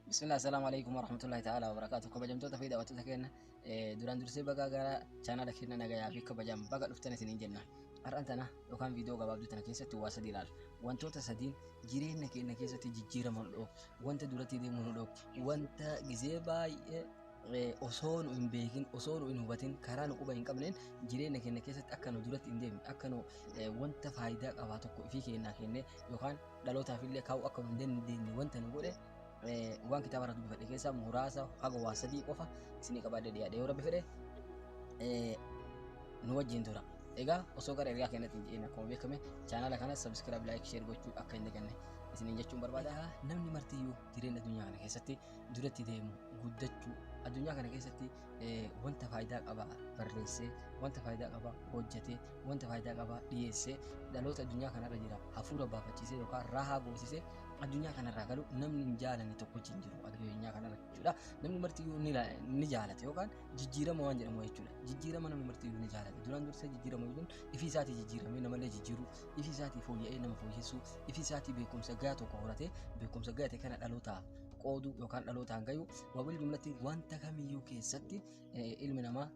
بسم الله السلام عليكم ورحمة الله تعالى وبركاته. كبجمتو تفيد أو تتكين دوران درسي بقى جرا channel كنا نجايا في كبجام بقى لفتنا سنين جنة أرانتنا لو كان فيديو قبل دوتنا كيسة تواسد دلال وانتو تسدين جيرين نكين كيسة تجيرة مولو وانت دورتي دي مولو وانت جزيبا أصون وإن بيكين أصون وإن هبتين كرانو أوبا إن قبلين جيرين نكين كيسة أكنو دورت إن ديم أكنو وانت فايدة أباتو فيك إن كين يوكان دلو تافيل كاو أكنو دين وانت نقوله waan kitaaba irratti dubbifadhe keessaa muraasa haga waa sadii qofa isinii qabaadde dhiyaadhe yoo rabbi fedhe nu wajjin tura. Egaa osoo gara ergaa keenyatti hin je'in akkuma beekame chaanala kana subscribe, like, share gochuu akka hin daganne isiniin jechuun barbaada. Namni martiyyuu jireenya addunyaa kana keessatti duratti deemu guddachuu addunyaa kana keessatti wanta faayidaa qaba barreessee wanta faayidaa qaba hojjetee wanta faayidaa qaba dhiyeessee dhaloota addunyaa kanarra jira hafuura baafachiisee yookaan raahaa boosisee addunyaa kanarraa galu namni hin jaalanne tokkochi hin jiru addunyaa kanarra jechuudha. Namni martiyyuu ni jaalate yookaan jijjiirama waan jedhamu jechuudha. Jijjiirama namni martiyyuu ni jaalate. Duraan dursee jijjiirama jechuun ifii isaatii jijjiiramee namallee jijjiiruu, ifii isaatii fooyya'ee nama fooyyessuu, ifii isaatii beekumsa gahaa tokko horatee beekumsa gahaa ta'e kana dhalootaa qooduu yookaan dhalootaan gayu wabil jumlatti wanta kamiyyuu keessatti ilmi namaa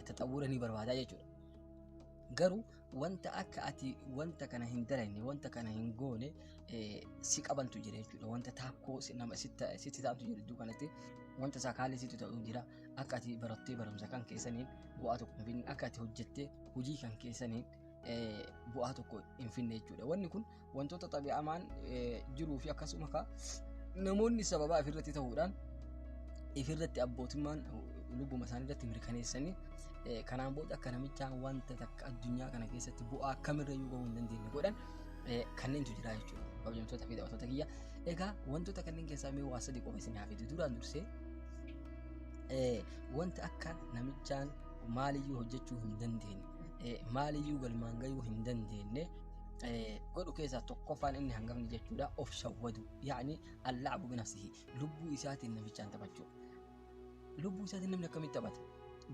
taxawwura ni barbaada jechuudha. Garuu wanta akka ati wanta kana hin dalagne wanta kana hin goone si qabantu jira jechuudha. Wanta taakkoo nama sitti ta'antu jira iddoo kanatti wanta sakaalee sitti ta'u jira. Akka ati barattee barumsa kan keessaniin bu'aa tokko hin finne akka ati hojjettee hojii kan keessaniin bu'aa tokko hin finne jechuudha. Wanni kun wantoota xabi'amaan jiruu fi akkasuma namoonni sababa ofirratti ta'uudhaan ifirratti abbootummaan lubbuma isaanii irratti mirkaneessanii kanaan booda akka namichaan wanta takka addunyaa kana keessatti bu'aa kamirrayyuu bahuu hin dandeenye godhan kanneentu jira jechuudha. Kabajamtoota fi daawwattoota kiyya. Egaa wantoota kanneen keessaa mee waa sadii qofa isin haafetu duraan dursee wanta akka namichaan maaliyyuu hojjechuu hin dandeenye maaliyyuu galmaan gahuu hin dandeenye godhu keessaa tokkoffaan inni hangafni jechuudha of shawwadu yaani allaabu binafsihi lubbuu isaatiin namichaan taphachuu. Lubbuu isaatiin namni akkamitti taphata?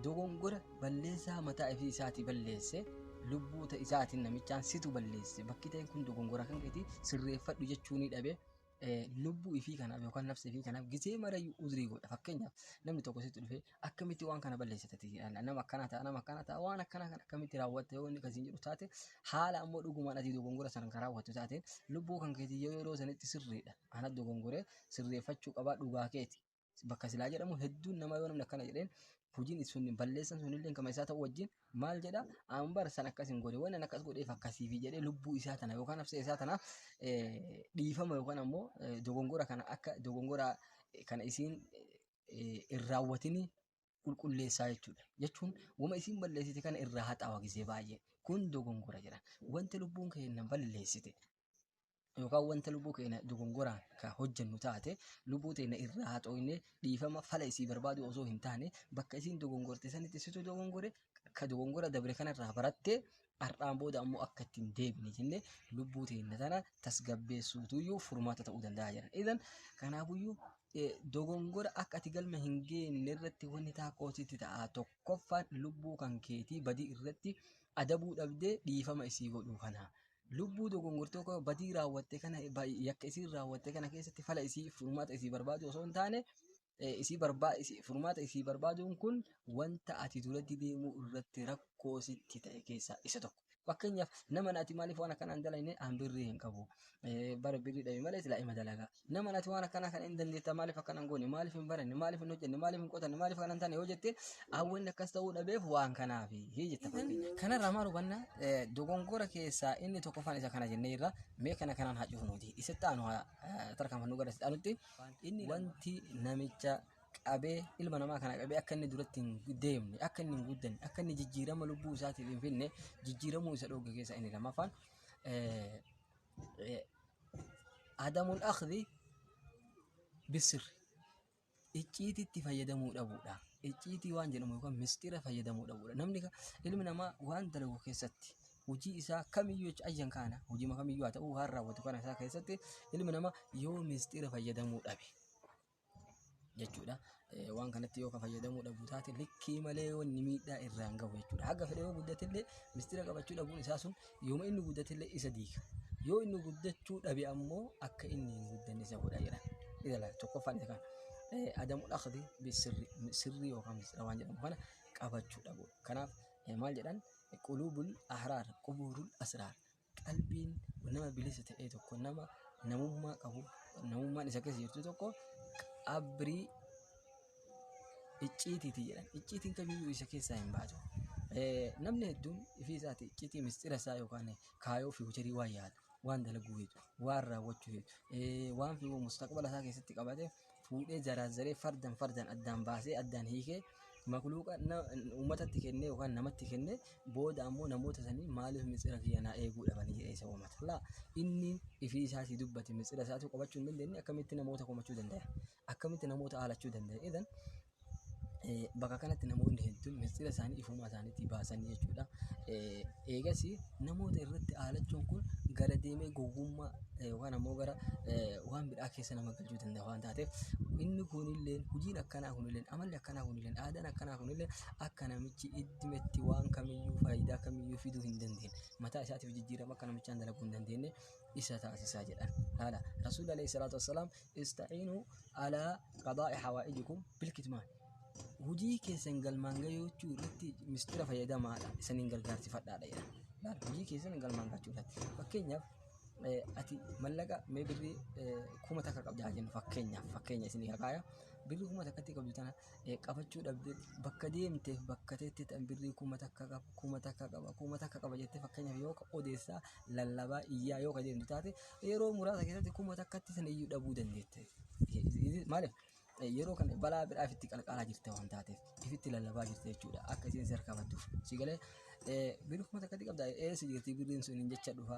Dogongora balleessaa mataa ofii isaatii balleesse lubbuu isaatiin namichaan situ balleesse bakki ta'e kun dogongora kan keeti sirreeffadhu jechuu ni dhabe lubbuu ifii kanaaf yookaan nafsi ifii kanaaf gisee marayyuu uzrii godha. Fakkeenyaaf namni tokko sitti dhufee akkamitti waan kana balleessitati nama akkana ta'a waan akkana kan akkamitti raawwatte yoo inni kasiin jedhu taate haala ammoo dhugumaan ati dogongora sana kan raawwattu taate lubbuu kan keetii yeroo sanitti sirriidha. Ana dogongoree sirreeffachuu qabaa dhugaa keeti. Bakka silaa jedhamu hedduun nama yoo namni akkana jedheen hojiin sun balleessan sunillee kama isaa ta'u wajjin maal jedha ambar san akkas hin godhe waan akkas godheef akkasiifi jedhee lubbuu isaa tana yookaan nafsa isaa tana dhiifama yookaan ammoo dogongora kana akka dogongora kana isiin irraawwatini qulqulleessaa jechuudha. Jechuun wama isiin balleessite kana irraa haxaawa gisee baay'ee kun dogongora jedha. Wanti lubbuun keenya balleessite yookaan wanta lubbuu keenya dogongoraan kan hojjennu taate lubbuu teenya irraa haxooyne dhiifama fala isii barbaadu osoo hin taane bakka isiin dogongorte sanitti situ dogongore ka dogongora dabre kanarraa barattee har'aan booda ammoo akka ittiin deebine jennee lubbuu teenya tana tasgabbeessuutuyyuu furmaata ta'uu danda'a jedhan. Idan kanaafuyyuu dogongora akka ati galma hin geenne irratti wanni taakkootitti ta'a tokkoffaan lubbuu kan keetii badii irratti adabuu dhabdee dhiifama isii godhuu kana. Lubbuu dogongortee koo badii raawwatte kana yakka isii raawwatte kana keessatti fala isii furmaata isii barbaadu osoo hin taane furmaata isii barbaaduun kun wanta ati duratti deemuu irratti rakkoo sitti ta'e keessaa isa tokko. Fakkeenyaaf nama ati maaliif waan akkanaan dalagne an birrii hin qabu bara birrii dhabe malee silaa ima dalagaa nama ati waan akkanaa kana hin dandeetta maaliif akkanaan goone maaliif hin baranne maaliif hin hojjenne maaliif hin qotanne maaliif akkanaan taane yoo jette hawwanni akkas ta'uu dhabeef waan kanaaf jetta fakkeenya. Kanarraa maal hubanna dogongora keessaa inni tokkoffaan isa kana jennee irra mee kanaan haa cufunuuti isatti aanu tarkaanfannu gara sidhaanutti inni wanti namicha qabee ilma namaa kana qabee akka inni duratti hin deemne akka inni hin guddanne akka inni jijjiirama lubbuu isaatiif hin finne jijjiiramuu isa dhooge keessa inni lamaffaan adamul akhdhi bisirri icciititti fayyadamuu dhabuudha. Icciitii waan jedhamu yookaan mistira fayyadamuu dhabuudha. Namni ilmi namaa waan dalagu keessatti hojii isaa kamiyyuu ayyan kana hojii kamiyyuu haa ta'u waan raawwatu kana isaa keessatti ilmi namaa yoo mistira fayyadamuu dhabe jechuudha. Waan kanatti yoo ka fayyadamuu dhabu taate likkii malee wanni miidhaa irraan gahu jechuudha. Haga fedhe yoo guddatillee mistira qabachuu dhabuun isaa sun yooma inni guddatillee isa diiga. Yoo inni guddachuu dhabe ammoo akka inni hin guddanne isa godha jedhan. Tokkoffaan isa kana. عدم الأخذ بالسر يوكام روان جدًا كنا قابتشو دبو كناف مال جدًا قلوب الأحرار قبور الأسرار قلبين ونما بليسة تأيتو كنما نموما قبو نموما نسكس يرتو توكو أبري إجيتي تيجان إجيتين كبيرو يسكيس سايم باتو namni hedduun ifii isaati icciitii mistira isaa yookaan kaayoo fi hojiirii waan yaada waan dalaguu heetu waan raawwachuu heetu waan fi mustaqbala isaa keessatti qabate fuudhee zaraazaree fardan addaan baasee addaan hiikee makluuqa uummatatti kennee yookaan namatti kennee booda ammoo namoota sanii maaliif mistira kiyya naa eeguu dhabanii jedhee isa uummata laa inni ifii isaatii dubbate mistira isaatu qabachuu hin dandeenye akkamitti namoota komachuu danda'a akkamitti namoota haalachuu danda'a idan bakka kanatti namoonni hedduun mistira isaanii ifuma isaaniitti baasanii jechuudha. Eegas namoota irratti haalachuun kun gara deemee gowwummaa yookaan ammoo gara waan biraa keessa nama galchuu danda'a waan taateef inni kunillee hojiin akkanaa kunillee amalli akkanaa kunillee aadaan akkanaa kunillee akka namichi iddimetti waan kamiyyuu faayidaa kamiyyuu fiduu hin dandeenye mataa isaatiif jijjiirama akka namichaan dalaguu hin dandeenye isa taasisaa jedhan. Haala Rasuulli alayhi salaatu wassalaam ista'iinuu alaa qadaa'i hawaa'ijikum bilkitmaan. Hujii keessan galmaan gahuu irratti mistira fayyadamaadha isaniin gargaarsifadhaadha jedhan. Hujii keessan galmaan gahuu irratti fakkeenyaaf ati mallaqa mee birrii 1000 takka qabdaa jennu fakkeenya isinii hakaaya birrii 1000 takkatti qabdu tana qabachuu dhabde bakka deemteef bakka teetti tan birrii 1000 takka qaba jettee fakkeenyaaf yoo odeessaa lallabaa iyyaa yoo ka deemtu taate yeroo muraasa keessatti 1000 takkatti sana iyyuu dhabuu dandeette. Maaliif yeroo kana balaa biraaf itti qalqalaa jirte waan taateef ifitti lallabaa jirte jechuudha akka isin sarkaa badduuf si galee birrii 1000 takkatti qabda eessa jirti birriin sun hin jecha dhufa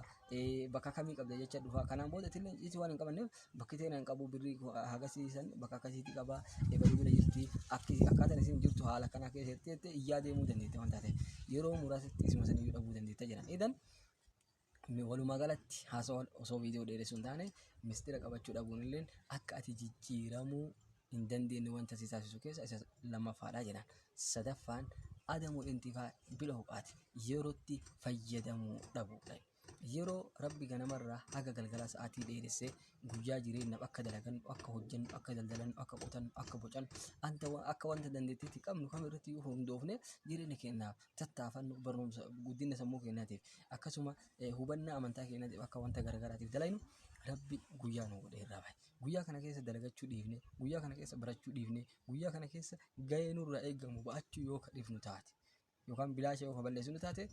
bakka kamii qabda jecha dhufa kanaan booda tillee isi waan hin qabanneef bakki teena hin qabu birrii hagasiisan bakka akkasiitti qaba balbala jirti akkaataan isin jirtu haala kanaa keessatti iyyaa deemuu dandeette waan taateef yeroo muraasatti isuma san iyyuu dhabuu dandeetta jedhan idan walumaa galatti haasawaa osoo viidiyoo dheeressuun hin taane mistira qabachuu dhabuun illee akka ati jijjiiramuu hin dandeenye wanta si taasisu keessa isa lammaffaadha jedhan. Sadaffaan adamul intifaa bila hubaati yerootti fayyadamuu dhabuudha. Yeroo rabbi ganamarraa haga galgala sa'aatii dheeressee guyyaa jireenyaaf akka dalagan akka hojjennu akka daldalan akka qotan akka bocan akka wanta dandeettiitti qabnu kam irratti hundoofne jireenya keenyaaf tattaafannu barnoomsa guddina sammuu keenyaatiif akkasuma hubannaa amantaa keenyaatiif akka wanta garagaraatiif dalaynu rabbi guyyaa nu godhe irraa bahe. Guyyaa kana keessa dalagachuu dhiifne guyyaa kana keessa barachuu dhiifne guyyaa kana keessa gahee nurraa eegamu ba'achuu yoo kadhifnu taate yookaan bilaasha yoo kaballeessinu taate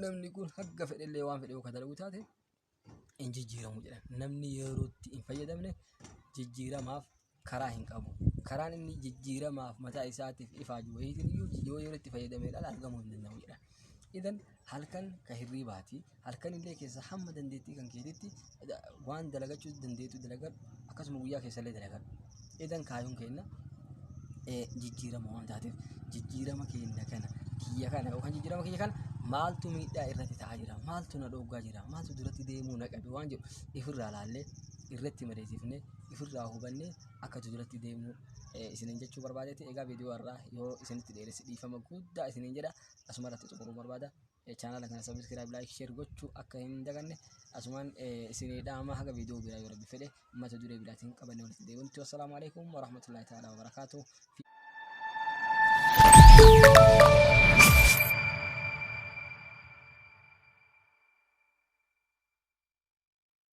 namni kun hagga fedhellee waan fedhe yoo kadalagu taate hin jijjiiramu jedhan. Namni yerootti hin fayyadamne jijjiiramaaf karaa hin qabu. Karaan inni jijjiiramaaf mataa isaatiif ifaaju wayiitiin yoo yerootti fayyadameedhaan argamuu hin danda'u jedhan. Idan halkan ka hirribaati halkan illee keessa hamma dandeettii kan keetitti waan dalagachuu dandeetu dalagan akkasuma guyyaa keessallee dalagan. Idan kaayuun keenya jijjiirama waan taateef jijjiirama keenya kana kiyya kana yookaan jijjiirama kiyya kana maaltu miidhaa irratti ta'aa jira maaltu na dhoogaa jira maaltu duratti deemuu na qabe waan jedhu ifirraa laallee irratti madeessifnee ifirraa hubannee akka duratti deemuu isiniin jechuu barbaadeeti. Egaa viidiyoo irraa yoo isinitti dheeresse dhiifama guddaa isiniin jedha asuma irratti xumuruu barbaada. Chaanala kana sabiskiraayib laayik sheer gochuu akka hin daganne asumaan isinii dhaama haga viidiyoo biraa yoo rabbi fedhe uummata duree biraatiin qabannee walitti deebinutti. Wassalaamu alaikum warahmatullahi ta'ala wabarakaatuh.